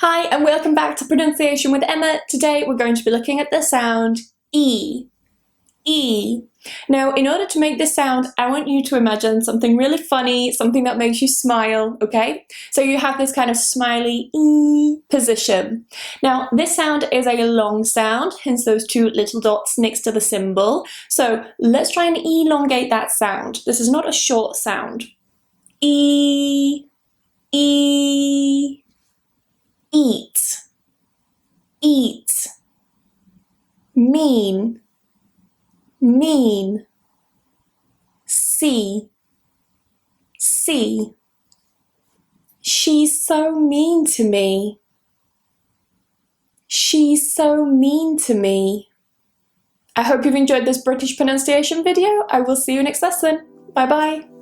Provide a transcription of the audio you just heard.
Hi and welcome back to Pronunciation with Emma. Today we're going to be looking at the sound E. E. Now, in order to make this sound, I want you to imagine something really funny, something that makes you smile, okay? So you have this kind of smiley E position. Now, this sound is a long sound, hence those two little dots next to the symbol. So let's try and elongate that sound. This is not a short sound. E. E. Eat, eat, mean, mean, see, see. She's so mean to me. She's so mean to me. I hope you've enjoyed this British pronunciation video. I will see you next lesson. Bye bye.